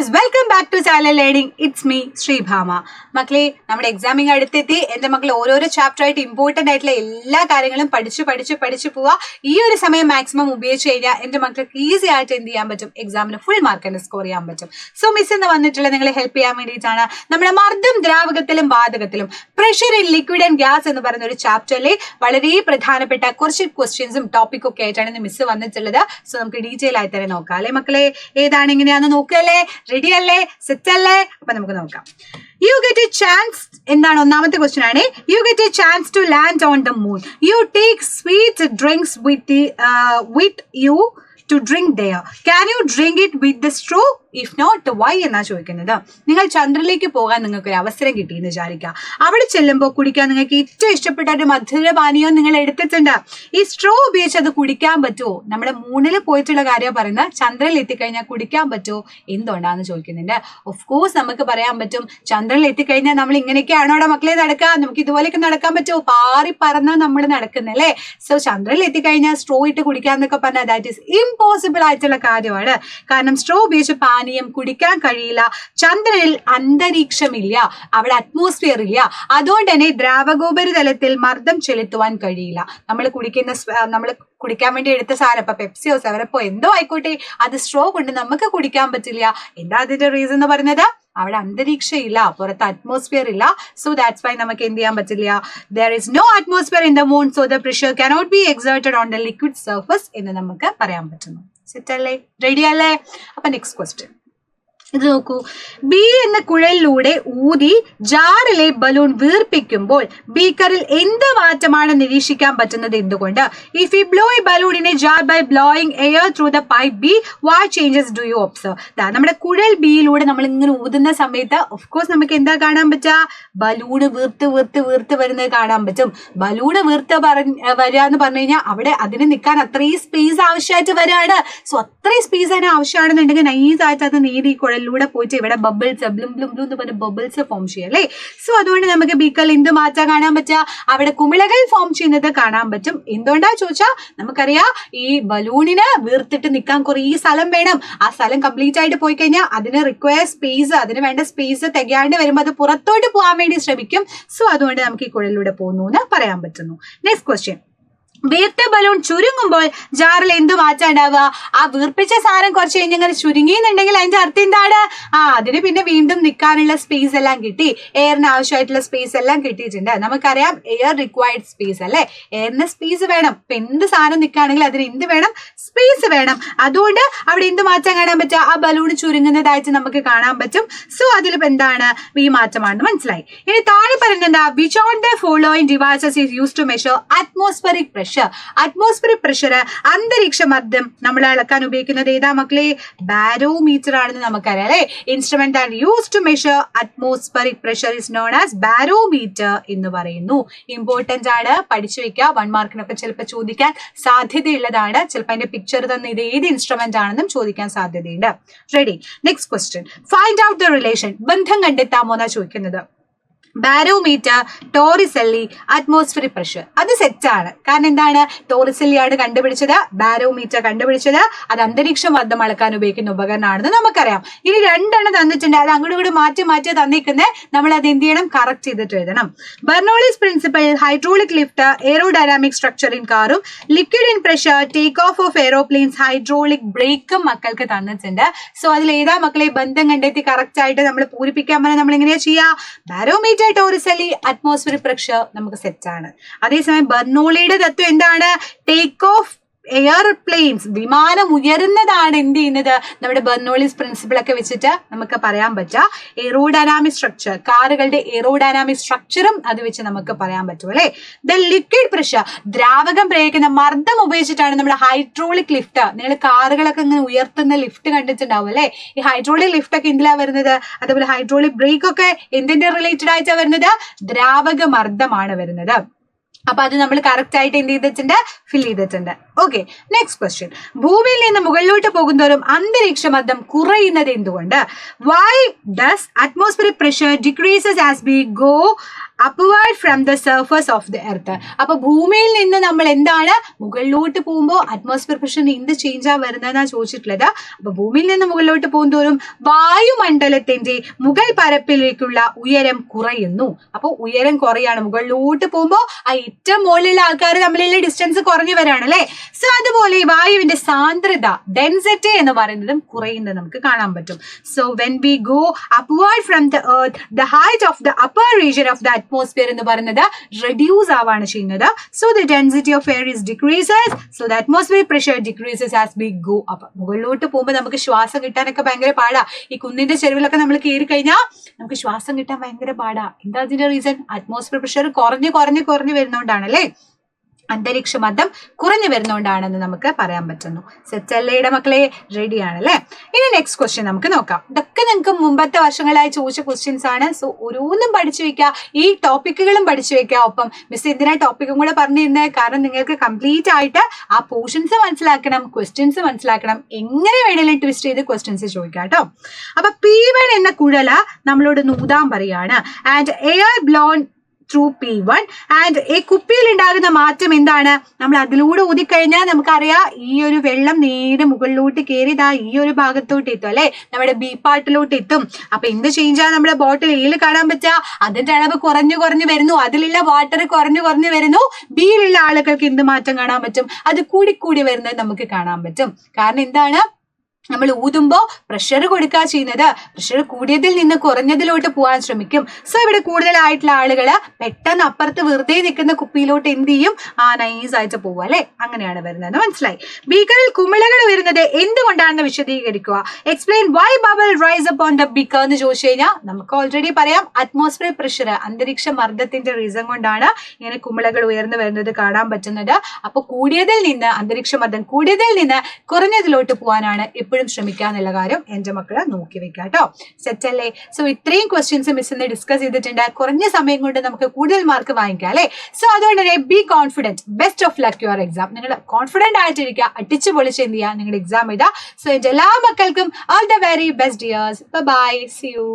Yes, welcome back to channel learning. It's me Sreebhama. മക്കളെ, നമ്മുടെ examining അടുത്തെത്തി. എന്റെ മക്കൾ ഓരോരോ ചാപ്റ്റർ ആയിട്ട് ഇമ്പോർട്ടന്റ് ആയിട്ടുള്ള എല്ലാ കാര്യങ്ങളും പഠിച്ചു പോവുക. ഈ ഒരു സമയം മാക്സിമം ഉപയോഗിച്ച് കഴിഞ്ഞാൽ എന്റെ മക്കൾക്ക് ഈസി ആയിട്ട് എന്ത് ചെയ്യാൻ പറ്റും, എക്സാമിന് ഫുൾ മാർക്ക് തന്നെ സ്കോർ ചെയ്യാൻ പറ്റും. സോ മിസ് എന്ന് വന്നിട്ടുള്ള നിങ്ങളെ ഹെൽപ്പ് ചെയ്യാൻ വേണ്ടിയിട്ടാണ് നമ്മുടെ മർദ്ദം ദ്രാവകത്തിലും വാതകത്തിലും pressure in liquid and gas എന്ന് പറയുന്ന ഒരു ചാപ്റ്ററിലെ വളരെ പ്രധാനപ്പെട്ട കുറച്ച് ക്വസ്റ്റ്യൻസും ടോപ്പിക്കും ഒക്കെ ആയിട്ടാണ് മിസ് വന്നിട്ടുള്ളത്. സോ നമുക്ക് ഡീറ്റെയിൽ ആയി തന്നെ നോക്കാം അല്ലെ മക്കളെ? ഏതാണ് ഇങ്ങനെയാന്ന് നോക്കല്ലേ? റെഡി അല്ലേ? സെറ്റ് അല്ലേ? അപ്പൊ നമുക്ക് നോക്കാം. You get a chance. എന്താണ് ഒന്നാമത്തെ ക്വസ്റ്റ്യൻ ആണ്. You get a chance to land on the moon. You take sweet drinks with you to drink there. Can you drink it with the straw? If not why എന്നാ ചോദിക്കുന്നത്. നിങ്ങൾ ചന്ദ്രനിലേക്ക് പോകാൻ നിങ്ങൾക്ക് ഒരു അവസരം കിട്ടിയെന്ന് വിചാരിക്കുക. അവിടെ ചെല്ലുമ്പോൾ കുടിക്കാൻ നിങ്ങൾക്ക് ഏറ്റവും ഇഷ്ടപ്പെട്ട ഒരു മധുരപാനീയം നിങ്ങൾ എടുത്തിട്ടുണ്ട്. ഈ സ്ട്രോ ഉപയോഗിച്ച് അത് കുടിക്കാൻ പറ്റുമോ? നമ്മുടെ മൂണിൽ പോയിട്ടുള്ള കാര്യം പറയുന്നത്, ചന്ദ്രനിൽ എത്തിക്കഴിഞ്ഞാൽ കുടിക്കാൻ പറ്റുമോ? എന്തുകൊണ്ടാന്ന് ചോദിക്കുന്നുണ്ട്. ഓഫ് കോഴ്സ് നമുക്ക് പറയാൻ പറ്റും. ചന്ദ്രനിൽ എത്തിക്കഴിഞ്ഞാൽ നമ്മൾ ഇങ്ങനെയൊക്കെയാണോ അവിടെ മക്കളെ നടക്കുക? നമുക്ക് ഇതുപോലെയൊക്കെ നടക്കാൻ പറ്റുമോ? പാറി പറന്നാ നമ്മൾ നടക്കുന്നല്ലേ. സോ ചന്ദ്രനിൽ എത്തിക്കഴിഞ്ഞാൽ സ്ട്രോ ഇട്ട് കുടിക്കാന്നൊക്കെ പറഞ്ഞാൽ ദാറ്റ് ഈസ് ഇമ്പോസിബിൾ ആയിട്ടുള്ള കാര്യമാണ്. കാരണം സ്ട്രോ ഉപയോഗിച്ച് പാനീയം കുടിക്കാൻ കഴിയില്ല. ചന്ദ്രനിൽ അന്തരീക്ഷമില്ല, അവിടെ അറ്റ്മോസ്ഫിയർ ഇല്ല. അതുകൊണ്ട് തന്നെ ദ്രാവകോപരിതലത്തിൽ മർദ്ദം ചെലുത്തുവാൻ കഴിയില്ല. നമ്മൾ കുടിക്കാൻ വേണ്ടി എടുത്ത സാധനം, ഇപ്പൊ പെപ്സിയോ സെവനപ്പോ എന്തോ ആയിക്കോട്ടെ, അത് സ്ട്രോ കൊണ്ട് നമുക്ക് കുടിക്കാൻ പറ്റില്ല. എന്താ അതിന്റെ റീസൺ എന്ന് പറയുന്നത്? അവിടെ അന്തരീക്ഷം ഇല്ല, പുറത്ത് അറ്റ്മോസ്ഫിയർ ഇല്ല. സോ ദാറ്റ്സ് വൈ നമുക്ക് എന്ത് ചെയ്യാൻ പറ്റില്ല. There is no atmosphere in the moon, so the pressure cannot be exerted on the liquid surface എന്ന് നമുക്ക് പറയാൻ പറ്റുന്നു. സെറ്റ് അല്ലേ? റെഡി അല്ലേ? അപ്പൊ നെക്സ്റ്റ് ക്വസ്റ്റ്യൻ ഇത് നോക്കൂ. ബി എന്ന കുഴലിലൂടെ ഊതി ജാറിലെ ബലൂൺ വീർപ്പിക്കുമ്പോൾ ബീക്കറിൽ എന്ത് മാറ്റമാണ് നിരീക്ഷിക്കാൻ പറ്റുന്നത്? എന്തുകൊണ്ട്? If you blow a balloon in a jar by blowing air through the pipe B, what changes do you observe? നമ്മുടെ കുഴൽ ബിയിലൂടെ നമ്മൾ ഇങ്ങനെ ഊതുന്ന സമയത്ത് ഓഫ് കോഴ്സ് നമുക്ക് എന്താ കാണാൻ പറ്റുക? ബലൂണ് വീർത്ത് വരുന്നത് കാണാൻ പറ്റും. ബലൂണ് വരിക എന്ന് പറഞ്ഞു കഴിഞ്ഞാൽ അവിടെ അതിന് നിൽക്കാൻ അത്രയും സ്പേസ് ആവശ്യമായിട്ട് വരികയാണ്. സോ അത്രയും സ്പേസ് അതിന് ആവശ്യമാണെന്നുണ്ടെങ്കിൽ നൈസായിട്ട് അത് നീതി കുഴലിലൂടെ പോയിട്ട് ഇവിടെ ബബിൾസ് ബ്ലും എന്ന് പറഞ്ഞ ബബിൾസ് ഫോം ചെയ്യും അല്ലേ. സോ അതുകൊണ്ട് നമുക്ക് ബീക്കറിൽ എന്ത് മാറ്റാൻ കാണാൻ പറ്റുക? അവിടെ കുമിളകൾ ഫോം ചെയ്യുന്നത് കാണാൻ പറ്റും. എന്തുകൊണ്ടാ ചോദിച്ചാൽ നമുക്കറിയാം, ഈ ബലൂണിന് വീർത്തിട്ട് നിൽക്കാൻ കുറേ സ്ഥലം വേണം. ആ സ്ഥലം കംപ്ലീറ്റ് ആയിട്ട് പോയി കഴിഞ്ഞാൽ അതിന് റിക്വയർ സ്പേസ്, അതിന് വേണ്ട സ്പേസ് തികയാണ്ട് വരുമ്പോൾ അത് പുറത്തോട്ട് പോകാൻ വേണ്ടി ശ്രമിക്കും. സോ അതുകൊണ്ട് നമുക്ക് ഈ കുഴലിലൂടെ പോകുന്നു എന്ന് പറയാൻ പറ്റുന്നു. Next question. വീർത്ത ബലൂൺ ചുരുങ്ങുമ്പോൾ ജാറിൽ എന്ത് മാറ്റാൻ ഉണ്ടാവുക? ആ വീർപ്പിച്ച സാധനം കുറച്ച് കഴിഞ്ഞ് ഇങ്ങനെ ചുരുങ്ങിയെന്നുണ്ടെങ്കിൽ അതിന്റെ അർത്ഥം എന്താണ്? അതിന് പിന്നെ വീണ്ടും നിൽക്കാനുള്ള സ്പേസ് എല്ലാം കിട്ടി, എയറിന് ആവശ്യമായിട്ടുള്ള സ്പേസ് എല്ലാം കിട്ടിയിട്ടുണ്ട്. നമുക്കറിയാം എയർ റിക്വയർഡ് സ്പേസ് അല്ലെ. എയറിന് സ്പേസ് വേണം. ഇപ്പൊ എന്ത് സാധനം നിൽക്കുകയാണെങ്കിൽ അതിന് എന്ത് വേണം? സ്പേസ് വേണം. അതുകൊണ്ട് അവിടെ എന്ത് മാറ്റാൻ കാണാൻ പറ്റുക? ആ ബലൂൺ ചുരുങ്ങുന്നതായിട്ട് നമുക്ക് കാണാൻ പറ്റും. സോ അതിലിപ്പോ എന്താണ്? ഈ മാറ്റമാണെന്ന് മനസ്സിലായി. ഇനി താഴെ പറയുന്നത്, which on the following devices is used to measure atmospheric pressure? Atmospheric pressure, അന്തരീക്ഷ മർദ്ദം നമ്മൾ അളക്കാൻ ഉപയോഗിക്കുന്നത് ഏതാ മക്കളെ? ബാരോമീറ്റർ ആണെന്ന് നമുക്കറിയാം അല്ലെ. Instrument that used to measure atmospheric pressure is known as barometer എന്ന് പറയുന്നു. ഇമ്പോർട്ടന്റ് ആണ്, പഠിച്ചു വെക്കുക. 1 മാർക്കിനൊക്കെ ചിലപ്പോൾ ചോദിക്കാൻ സാധ്യതയുള്ളതാണ്. ചിലപ്പോൾ അതിന്റെ പിക്ചർ തന്നെ ഇത് ഏത് ഇൻസ്ട്രുമെന്റ് ആണെന്നും ചോദിക്കാൻ സാധ്യതയുണ്ട്. Ready? Next question. Find out the relation. ബന്ധം കണ്ടെത്താമോ എന്നാ ചോദിക്കുന്നത്. Barometer, Torricelli, atmospheric pressure. അത് സെറ്റാണ്. കാരണം എന്താണ്? ടോറിസെല്ലിയാണ് കണ്ടുപിടിച്ചത്, ബാരോമീറ്റർ കണ്ടുപിടിച്ചത്. അത് അന്തരീക്ഷ മർദ്ദം അളക്കാൻ ഉപയോഗിക്കുന്ന ഉപകരണമാണെന്ന് നമുക്കറിയാം. ഇനി 2 തന്നിട്ടുണ്ട്, അത് അങ്ങോട്ട് മാറ്റി തന്നിരിക്കുന്നത്. നമ്മൾ അത് എന്ത് ചെയ്യണം? കറക്റ്റ് ചെയ്തിട്ട് എഴുതണം. Bernoulli's principle, hydraulic lift, aerodynamic structure in കാറും, liquid in pressure, take off off aeroplanes, hydraulic ബ്രേക്കും മക്കൾക്ക് തന്നിട്ടുണ്ട്. സോ അതിൽ ഏതാ മക്കളെ ബന്ധം കണ്ടെത്തി കറക്റ്റ് ആയിട്ട് നമ്മൾ പൂരിപ്പിക്കാൻ പറഞ്ഞാൽ നമ്മൾ എങ്ങനെയാ ചെയ്യാ? ബാരോമീറ്റർ, ടോറിസെല്ലി, അറ്റ്മോസ്ഫിയറിക് പ്രഷർ നമുക്ക് സെറ്റ് ആണ്. അതേസമയം ബെർണോളിയുടെ തത്വം എന്താണ്? ടേക്ക് ഓഫ് എയർപ്ലെയിൻസ്, വിമാനം ഉയരുന്നതാണ് എന്ത് ചെയ്യുന്നത്? നമ്മുടെ ബെർണോളിസ് പ്രിൻസിപ്പിൾ ഒക്കെ വെച്ചിട്ട് നമുക്ക് പറയാൻ പറ്റുക. എയറോഡൈനാമിക് സ്ട്രക്ചർ, കാറുകളുടെ എയറോഡൈനാമിക് സ്ട്രക്ചറും അത് വെച്ച് നമുക്ക് പറയാൻ പറ്റും അല്ലെ. ദ ലിക്വിഡ് പ്രഷർ, ദ്രാവകം പ്രയോഗിക്കുന്ന മർദ്ദം ഉപയോഗിച്ചിട്ടാണ് നമ്മുടെ ഹൈഡ്രോളിക് ലിഫ്റ്റ്. നിങ്ങൾ കാറുകളൊക്കെ ഇങ്ങനെ ഉയർത്തുന്ന ലിഫ്റ്റ് കണ്ടിട്ടുണ്ടാവും അല്ലെ. ഈ ഹൈഡ്രോളിക് ലിഫ്റ്റ് ഒക്കെ എന്തിലാ വരുന്നത്? അതേപോലെ ഹൈഡ്രോളിക് ബ്രേക്ക് ഒക്കെ എന്തിന്റെ റിലേറ്റഡ് ആയിട്ടാണ് വരുന്നത്? ദ്രാവക മർദ്ദമാണ് വരുന്നത്. അപ്പൊ അത് നമ്മൾ കറക്റ്റ് ആയിട്ട് എന്ത് ചെയ്തിട്ടുണ്ട്? ഫിൽ ചെയ്തിട്ടുണ്ട്. Okay, next question. ഭൂമിയിൽ നിന്ന് മുകളിലോട്ട് പോകുന്തോറും അന്തരീക്ഷ മർദ്ദം കുറയുന്നത് എന്തുകൊണ്ട്? Why does atmospheric pressure decreases as we go upward from the surface of the earth. അപ്പൊ ഭൂമിയിൽ നിന്ന് നമ്മൾ എന്താണ് മുകളിലോട്ട് പോകുമ്പോൾ അറ്റ്മോസ്ഫിയർ പ്രഷറിന് എന്ത് ചേഞ്ചാ വരുന്നതെന്നാ ചോദിച്ചിട്ടുള്ളത്. അപ്പൊ ഭൂമിയിൽ നിന്ന് മുകളിലോട്ട് പോകുന്തോറും വായുമണ്ഡലത്തിന്റെ മുകൾ പരപ്പിലേക്കുള്ള ഉയരം കുറയുന്നു. അപ്പൊ ഉയരം കുറയാണ്. മുകളിലോട്ട് പോകുമ്പോൾ ആ ഏറ്റവും മുകളിലുള്ള ആൾക്കാർ തമ്മിലുള്ള ഡിസ്റ്റൻസ് കുറഞ്ഞു വരാണ് അല്ലെ. സോ അതുപോലെ വായുവിന്റെ സാന്ദ്രത ഡെൻസിറ്റി എന്ന് പറയുന്നതും കുറയുന്നത് നമുക്ക് കാണാൻ പറ്റും. So when we go upward from the earth the height of the upper region of the atmosphere എന്ന് പറയുന്നത് റെഡ്യൂസ് ആവാണ് ചെയ്യുന്നത്. So the density of air is decreases. So the atmosphere pressure decreases as we go up. മുകളിലോട്ട് പോകുമ്പോൾ നമുക്ക് ശ്വാസം കിട്ടാനൊക്കെ ഭയങ്കര പാടാ. ഈ കുന്നിന്റെ ചെരുവിലൊക്കെ നമ്മൾ കയറി കഴിഞ്ഞാൽ നമുക്ക് ശ്വാസം കിട്ടാൻ ഭയങ്കര പാടാ. എന്താ അതിന്റെ റീസൺ? അറ്റ്മോസ്ഫിയർ പ്രഷർ കുറഞ്ഞു വരുന്നോണ്ടാണ് അല്ലെ. അന്തരീക്ഷമർദ്ദം കുറഞ്ഞു വരുന്നോണ്ടാണെന്ന് നമുക്ക് പറയാൻ പറ്റുന്നു. സെറ്റല്ലയുടെ മക്കളെ റെഡിയാണ് അല്ലെ. ഇനി നെക്സ്റ്റ് ക്വസ്റ്റ്യൻ നമുക്ക് നോക്കാം. ഇതൊക്കെ നിങ്ങൾക്ക് മുമ്പത്തെ വർഷങ്ങളായി ചോദിച്ച ക്വസ്റ്റ്യൻസ് ആണ്. സോ ഓരോന്നും പഠിച്ചു വെക്കുക, ഈ ടോപ്പിക്കുകളും പഠിച്ചു വെക്കുക. ഒപ്പം മിസ് എന്തിനാ ടോപ്പിക്കും കൂടെ പറഞ്ഞിരുന്നത്? കാരണം നിങ്ങൾക്ക് കംപ്ലീറ്റ് ആയിട്ട് ആ പോർഷൻസ് മനസ്സിലാക്കണം, ക്വസ്റ്റ്യൻസ് മനസ്സിലാക്കണം. എങ്ങനെ വേണേലും ട്വിസ്റ്റ് ചെയ്ത് ക്വസ്റ്റ്യൻസ് ചോദിക്കാം കേട്ടോ. അപ്പൊ P1 എന്ന കുഴല നമ്മളോട് നൂതാൻ പറയാണ്. And air blown through P1 and ഈ കുപ്പിയിൽ ഉണ്ടാകുന്ന മാറ്റം എന്താണ്? നമ്മൾ അതിലൂടെ ഊതിക്കഴിഞ്ഞാൽ നമുക്കറിയാം ഈ ഒരു വെള്ളം നേരെ മുകളിലോട്ട് കയറി ഈ ഒരു ഭാഗത്തോട്ട് എത്തും അല്ലെ, നമ്മുടെ ബി പാർട്ടിലോട്ട് എത്തും. അപ്പൊ എന്ത് ചേഞ്ചാ നമ്മുടെ ബോട്ടിൽ എയിൽ കാണാൻ പറ്റുക? അതിന്റെ അളവ് കുറഞ്ഞു വരുന്നു, അതിലുള്ള വാട്ടർ കുറഞ്ഞു വരുന്നു. ബിയിലുള്ള ആളുകൾക്ക് എന്ത് മാറ്റം കാണാൻ പറ്റും? അത് കൂടി വരുന്നത് നമുക്ക് കാണാൻ പറ്റും. കാരണം എന്താണ്? നമ്മൾ ഊതുമ്പോൾ പ്രഷർ കൊടുക്കുക ചെയ്യുന്നത്. പ്രഷർ കൂടിയതിൽ നിന്ന് കുറഞ്ഞതിലോട്ട് പോകാൻ ശ്രമിക്കും. സോ ഇവിടെ കൂടുതലായിട്ടുള്ള ആളുകള് പെട്ടെന്ന് അപ്പുറത്ത് വെറുതെ നിൽക്കുന്ന കുപ്പിയിലോട്ട് എന്ത് ചെയ്യും? നൈസ് ആയിട്ട് പോകുക അല്ലെ. അങ്ങനെയാണ് വരുന്നത്. മനസ്സിലായി? ബീക്കറിൽ കുമിളകൾ വരുന്നത് എന്തുകൊണ്ടാണെന്ന് വിശദീകരിക്കുക. Explain Y bubble rise up on the beaker എന്ന് ചോദിച്ചു കഴിഞ്ഞാൽ നമുക്ക് ഓൾറെഡി പറയാം. അറ്റ്മോസ്ഫിയർ പ്രഷർ, അന്തരീക്ഷ മർദ്ദത്തിന്റെ റീസൺ കൊണ്ടാണ് ഇങ്ങനെ കുമിളകൾ ഉയർന്നു വരുന്നത് കാണാൻ പറ്റുന്നത്. അപ്പൊ അന്തരീക്ഷ മർദ്ദം കൂടിയതിൽ നിന്ന് കുറഞ്ഞതിലോട്ട് പോകാനാണ് എപ്പോഴും ശ്രമിക്കാന്നുള്ള കാര്യം എന്റെ മക്കളെ നോക്കി വെക്കാം കേട്ടോ. സെറ്റ് അല്ലേ? സോ ഇത്രയും ക്വസ്റ്റ്യൻസ് മിസ് ഇന്ന് ഡിസ്കസ് ചെയ്തിട്ടുണ്ട്. കുറഞ്ഞ സമയം കൊണ്ട് നമുക്ക് കൂടുതൽ മാർക്ക് വാങ്ങിക്കാം അല്ലെ. സോ അതുകൊണ്ട് തന്നെ B confident. Best of luck your exam. നിങ്ങൾ കോൺഫിഡന്റ് ആയിട്ടിരിക്കുക, അടിച്ചു പൊളിച്ച് എന്ത് ചെയ്യുക, നിങ്ങളുടെ എക്സാം എഴുതുക. സോ എന്റെ എല്ലാ മക്കൾക്കും all the very best dears. Bye, see U.